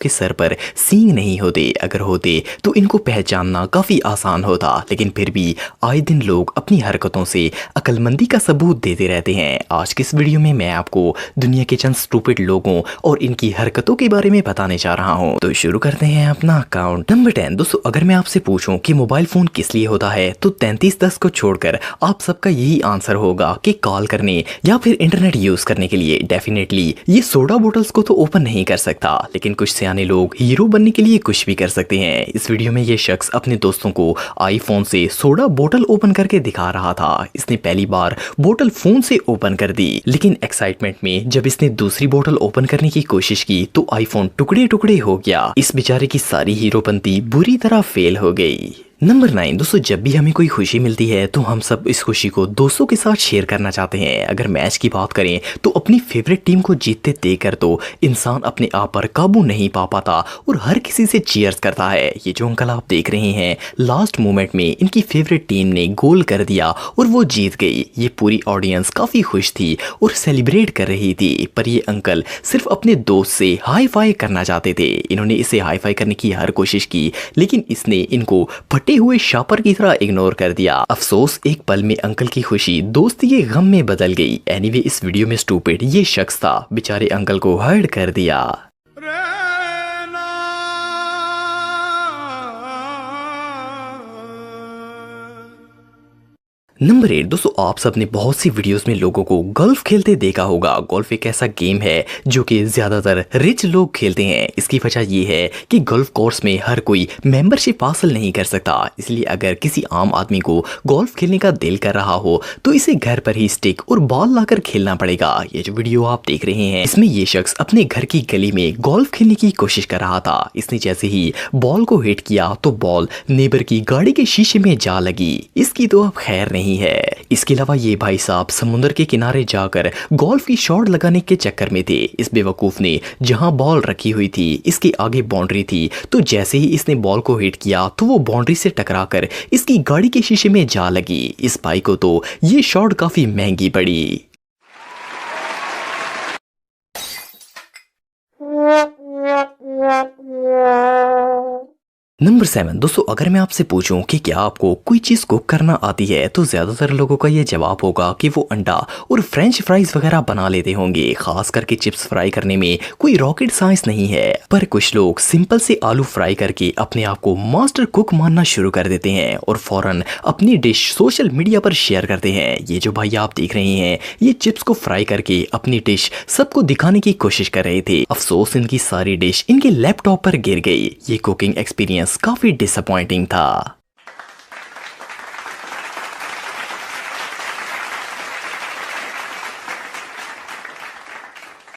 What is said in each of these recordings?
के सर पर सींग नहीं होते, अगर होते तो इनको पहचानना काफ़ी आसान होता, लेकिन फिर भी आए दिन लोग अपनी हरकतों से अक्लमंदी का सबूत देते रहते हैं। आज के इस वीडियो में मैं आपको दुनिया के चंद स्टूपिड लोगों और इनकी हरकतों के बारे में बताने जा रहा हूं। तो शुरू करते हैं अपना अकाउंट। नंबर 10। दोस्तों, अगर मैं आपसे पूछूं कि मोबाइल फोन किस लिए होता है तो 3310 को छोड़कर आप सबका यही आंसर होगा कि कॉल करने या फिर इंटरनेट यूज करने के लिए। डेफिनेटली ये सोडा बोतल्स को तो ओपन नहीं कर सकता, लेकिन कुछ सियाने लोग हीरो बनने के लिए कुछ भी कर सकते हैं। इस वीडियो में ये शख्स अपने दोस्तों को आईफोन से सोडा बोतल ओपन करके दिखा रहा था। इसने पहली बार बोतल फोन से ओपन कर दी, लेकिन एक्साइटमेंट में जब इसने दूसरी बोतल ओपन करने की कोशिश की तो आईफोन टुकड़े टुकड़े हो गया। इस बेचारे की सारी हीरोपंती बुरी तरह फेल हो गई। नंबर 9। दोस्तों, जब भी हमें कोई खुशी मिलती है तो हम सब इस खुशी को दोस्तों के साथ शेयर करना चाहते हैं। अगर मैच की बात करें तो अपनी फेवरेट टीम को जीतते देखकर तो इंसान अपने आप पर काबू नहीं पा पाता और हर किसी से चीयर्स करता है। ये जो अंकल आप देख रहे हैं, लास्ट मोमेंट में इनकी फेवरेट टीम ने गोल कर दिया और वो जीत गई। ये पूरी ऑडियंस काफी खुश थी और सेलिब्रेट कर रही थी, पर ये अंकल सिर्फ अपने दोस्त से हाई फाई करना चाहते थे। इन्होंने इसे हाई फाई करने की हर कोशिश की, लेकिन इसने इनको हुए शापर की तरह इग्नोर कर दिया। अफसोस, एक पल में अंकल की खुशी दोस्ती के गम में बदल गई। एनीवे, इस वीडियो में स्टूपिड ये शख्स था, बेचारे अंकल को हर्ट कर दिया। नंबर 8। दोस्तों, आप सबने बहुत सी वीडियोस में लोगों को गोल्फ खेलते देखा होगा। गोल्फ एक ऐसा गेम है जो कि ज्यादातर रिच लोग खेलते हैं। इसकी वजह ये है कि गोल्फ कोर्स में हर कोई मेंबरशिप हासिल नहीं कर सकता, इसलिए अगर किसी आम आदमी को गोल्फ खेलने का दिल कर रहा हो तो इसे घर पर ही स्टिक और बॉल लाकर खेलना पड़ेगा। ये जो वीडियो आप देख रहे हैं, इसमें ये शख्स अपने घर की गली में गोल्फ खेलने की कोशिश कर रहा था। इसने जैसे ही बॉल को हिट किया तो बॉल नेबर की गाड़ी के शीशे में जा लगी। इसकी तो अब खैर नहीं है। इसके अलावा ये भाई साहब समुद्र के किनारे जाकर गोल्फ की शॉट लगाने के चक्कर में थे। इस बेवकूफ ने जहां बॉल रखी हुई थी इसके आगे बाउंड्री थी, तो जैसे ही इसने बॉल को हिट किया तो वो बाउंड्री से टकराकर इसकी गाड़ी के शीशे में जा लगी। इस भाई को तो ये शॉट काफी महंगी पड़ी। नंबर 7। दोस्तों, अगर मैं आपसे पूछूं कि क्या आपको कोई चीज़ कुक करना आती है तो ज़्यादातर लोगों का ये जवाब होगा कि वो अंडा और फ्रेंच फ्राइज वगैरह बना लेते होंगे। खास करके चिप्स फ्राई करने में कोई रॉकेट साइंस नहीं है, पर कुछ लोग सिंपल से आलू फ्राई करके अपने आप को मास्टर कुक मानना शुरू कर देते हैं और फौरन अपनी डिश सोशल मीडिया पर शेयर करते हैं। ये जो भाई आप देख रहे हैं, ये चिप्स को फ्राई करके अपनी डिश सबको दिखाने की कोशिश कर रहे थे। अफसोस, इनकी सारी डिश इनके लैपटॉप पर गिर गई। ये कुकिंग एक्सपीरियंस काफी डिसअपॉइंटिंग था।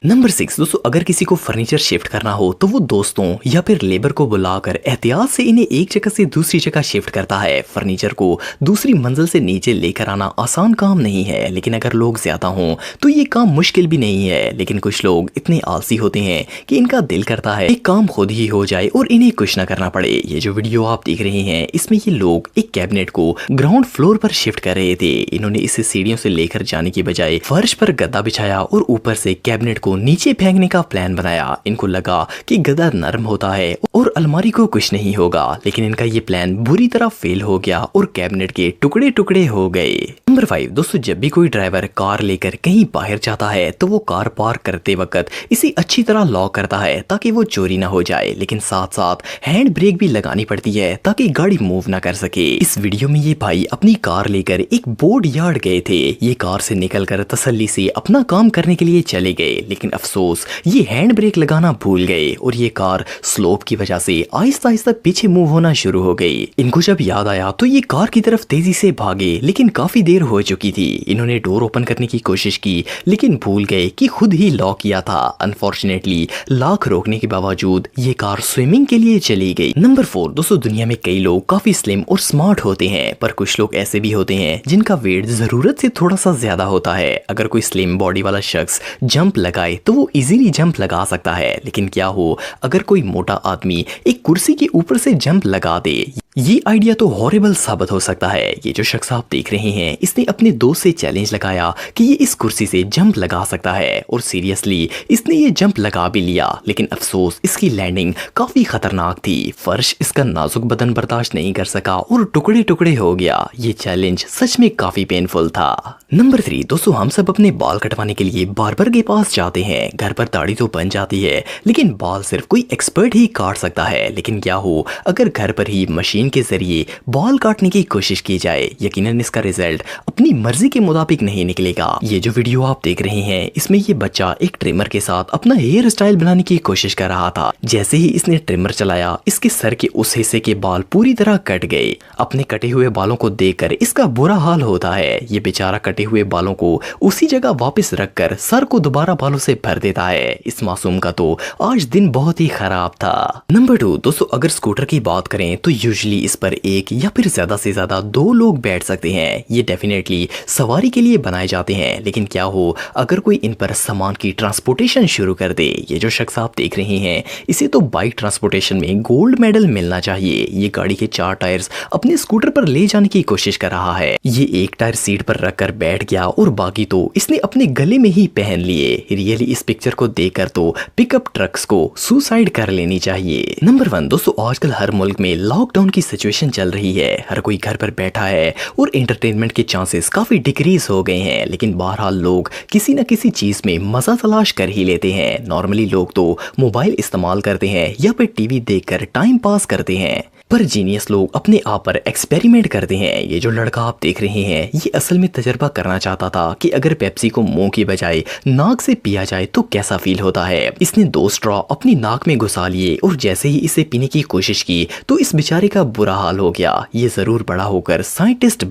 नंबर 6। दोस्तों, अगर किसी को फर्नीचर शिफ्ट करना हो तो वो दोस्तों या फिर लेबर को बुलाकर एहतियात से इन्हें एक जगह से दूसरी जगह शिफ्ट करता है। फर्नीचर को दूसरी मंजिल से नीचे लेकर आना आसान काम नहीं है, लेकिन अगर लोग ज्यादा हों तो ये काम मुश्किल भी नहीं है। लेकिन कुछ लोग इतने आलसी होते हैं कि इनका दिल करता है एक काम खुद ही हो जाए और इन्हें कुछ ना करना पड़े। ये जो वीडियो आप देख रहे हैं, इसमें ये लोग एक कैबिनेट को ग्राउंड फ्लोर पर शिफ्ट कर रहे थे। इन्होंने इसे सीढ़ियों से लेकर जाने की बजाय फर्श पर गद्दा बिछाया और ऊपर से कैबिनेट को नीचे फेंकने का प्लान बनाया। इनको लगा कि गद्दा नरम होता है और अलमारी को कुछ नहीं होगा, लेकिन इनका ये प्लान बुरी तरह फेल हो गया और कैबिनेट के टुकड़े टुकड़े हो गए। नंबर 5। दोस्तों, जब भी कोई ड्राइवर कार लेकर कहीं बाहर जाता है तो वो कार पार्क करते वक्त इसे अच्छी तरह लॉक करता है ताकि वो चोरी ना हो जाए, लेकिन साथ साथ हैंड ब्रेक भी लगानी पड़ती है ताकि गाड़ी मूव ना कर सके। इस वीडियो में ये भाई अपनी कार लेकर एक बोर्ड यार्ड गए थे। ये कार से निकलकर तसल्ली से अपना काम करने के लिए चले गए, लेकिन अफसोस ये हैंड ब्रेक लगाना भूल गए और ये कार स्लोप की वजह से आहिस्ता आहिस्ता पीछे मूव होना शुरू हो गई। इनको जब याद आया तो ये कार की तरफ तेजी से भागे, लेकिन काफी देर हो चुकी थी। इन्होंने डोर ओपन करने की कोशिश की, लेकिन भूल गए कि खुद ही लॉक किया था। अनफॉर्चुनेटली लाख रोकने के बावजूद ये कार स्विमिंग के लिए चली गई। नंबर 4। दोस्तों, दुनिया में कई लोग काफी स्लिम और स्मार्ट होते हैं, पर कुछ लोग ऐसे भी होते हैं जिनका वेट जरूरत से थोड़ा सा ज्यादा होता है। अगर कोई स्लिम बॉडी वाला शख्स जंप लगाए तो वो इजीली जंप लगा सकता है, लेकिन क्या हो अगर कोई मोटा आदमी एक कुर्सी के ऊपर से जंप लगा दे ये आइडिया तो हॉरिबल साबित हो सकता है। ये जो शख्स आप देख रहे हैं, इसने अपने दोस्त से चैलेंज लगाया कि ये इस कुर्सी से जंप लगा सकता है और सीरियसली इसने ये जंप लगा भी लिया, लेकिन अफसोस इसकी लैंडिंग काफी खतरनाक थी। फर्श इसका नाजुक बदन बर्दाश्त नहीं कर सका और टुकड़े टुकड़े हो गया। ये चैलेंज सच में काफी पेनफुल था। नंबर 3 दोस्तों, हम सब अपने बाल कटवाने के लिए बार्बर के पास जाते हैं। घर पर दाढ़ी तो बन जाती है, लेकिन बाल सिर्फ कोई एक्सपर्ट ही काट सकता है। लेकिन क्या हो अगर घर पर ही मशीन के जरिए बाल काटने की कोशिश की जाए, यकीनन इसका रिजल्ट अपनी मर्जी के मुताबिक नहीं निकलेगा। ये जो वीडियो आप देख रहे हैं, इसमें ये बच्चा एक ट्रिमर के साथ अपना हेयर स्टाइल बनाने की कोशिश कर रहा था। जैसे ही इसने ट्रिमर चलाया, इसके सर के उस हिस्से के बाल पूरी तरह कट गए। अपने कटे हुए बालों को देखकर इसका बुरा हाल होता है। ये बेचारा कटे हुए बालों को उसी जगह वापस रखकर सर को दोबारा बालों से भर देता है। इस मासूम का तो आज दिन बहुत ही खराब था। नंबर 2 दोस्तों, अगर स्कूटर की बात करें तो यूजुअली इस पर एक या फिर ज्यादा से ज्यादा 2 लोग बैठ सकते हैं। ये डेफिनेटली सवारी के लिए बनाए जाते हैं, लेकिन क्या हो अगर कोई इन पर सामान की ट्रांसपोर्टेशन शुरू कर दे। ये जो शख्स आप देख रहे हैं, इसे तो बाइक ट्रांसपोर्टेशन में गोल्ड मेडल मिलना चाहिए। ये गाड़ी के 4 टायर्स अपने स्कूटर पर ले जाने की कोशिश कर रहा है। ये एक टायर सीट पर रखकर बैठ गया और बाकी तो इसने अपने गले में ही पहन लिए। रियली इस पिक्चर को देखकर तो पिकअप ट्रक्स को सुसाइड कर लेनी चाहिए। नंबर 1 दोस्तों, आजकल हर मुल्क में लॉकडाउन की सिचुएशन चल रही है। हर कोई घर पर बैठा है और एंटरटेनमेंट के चांसेस काफी डिक्रीज हो गए हैं, लेकिन बहरहाल लोग किसी न किसी चीज में मजा तलाश कर ही लेते हैं। नॉर्मली लोग तो मोबाइल इस्तेमाल करते हैं या फिर टीवी देखकर टाइम पास करते हैं, पर जीनियस लोग अपने आप पर एक्सपेरिमेंट करते हैं। ये जो लड़का आप देख रहे हैं, ये असल में तजर्बा करना चाहता था कि अगर पेप्सी को मुंह की बजाय नाक से पिया जाए तो कैसा फील होता है। इसने 2 स्ट्रॉ अपनी नाक में घुसा लिए और जैसे ही इसे पीने की कोशिश की तो इस बेचारे का बुरा हाल हो गया। ये जरूर बड़ा होकर साइंटिस्ट